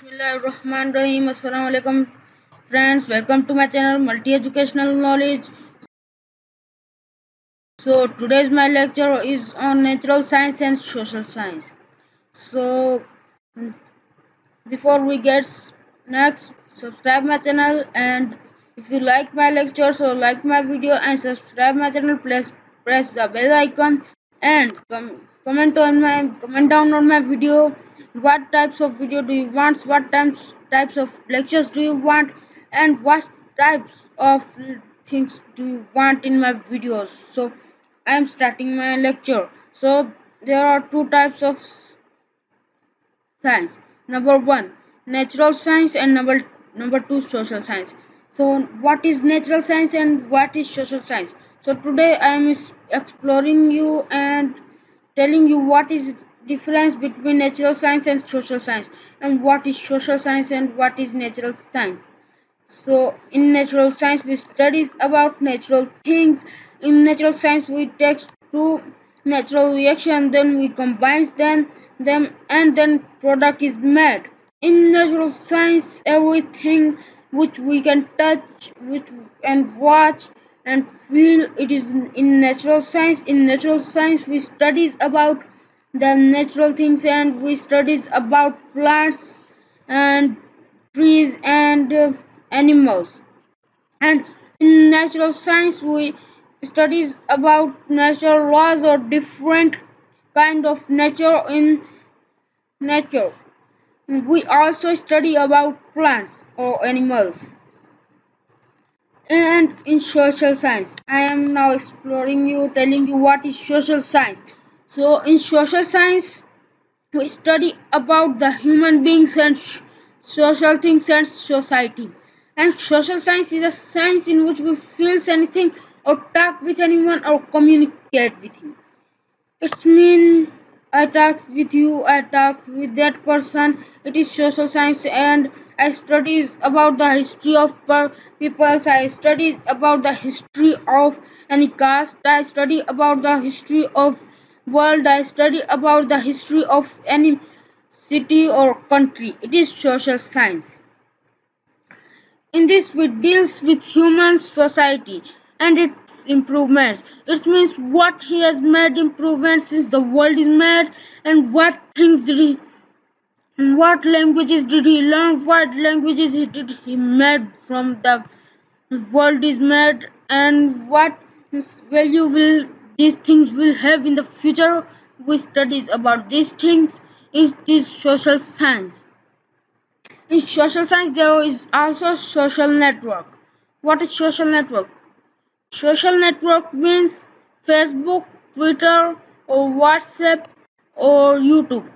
Bismillahirrahmanirrahim. Assalamu alaikum friends. Welcome to my channel Multi Educational Knowledge. So today's my lecture is on natural science and social science. So before we get next, subscribe my channel, and if you like my lecture, so like my video and subscribe my channel. Please press the bell icon and comment down on my video. What types of video do you want? What types of lectures do you want? And what types of things do you want in my videos? So I am starting my lecture. So there are two types of science. Number one, natural science, and number two, social science. So what is natural science and what is social science? So today I am exploring you and telling you what is difference between natural science and social science, and what is social science and what is natural science. So in natural science we studies about natural things. In natural science we take two natural reaction, then we combine them and then product is made. In natural science everything which we can touch which and watch and feel, it is in natural science. In natural science we studies about the natural things, and we studies about plants and trees and animals. And in natural science we studies about natural laws or different kind of nature in nature. We also study about plants or animals. And in social science I am now exploring you, telling you what is social science. So in social science we study about the human beings and social things and society. And social science is a science in which we feel anything or talk with anyone or communicate with him. It's mean I talk with you, I talk with that person. It is social science. And I studies about the history of peoples. I studies about the history of any caste. I study about the history of world. I study about the history of any city or country. It is social science. In this we deals with human society and its improvements. It means what he has made improvements since the world is made, and what things did he, what languages did he learn, what languages did he made from the world is made, and what value will these things will have in the future. We studies about these things. Is this social science? In social science, there is also social network. What is social network? Social network means Facebook, Twitter, or WhatsApp, or YouTube.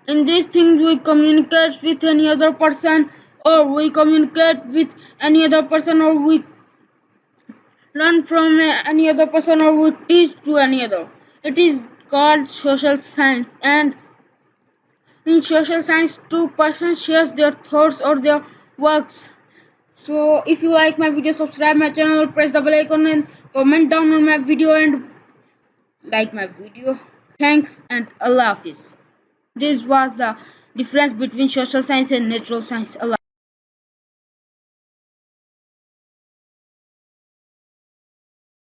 In these things, we communicate with any other person, or we communicate with any other person, or we learn from any other person, or we teach to any other. It is called social science. And in social science, two persons share their thoughts or their works. So if you like my video, subscribe my channel, press the bell icon, and comment down on my video and like my video. Thanks and Allah Hafiz. This was the difference between social science and natural science. Allah.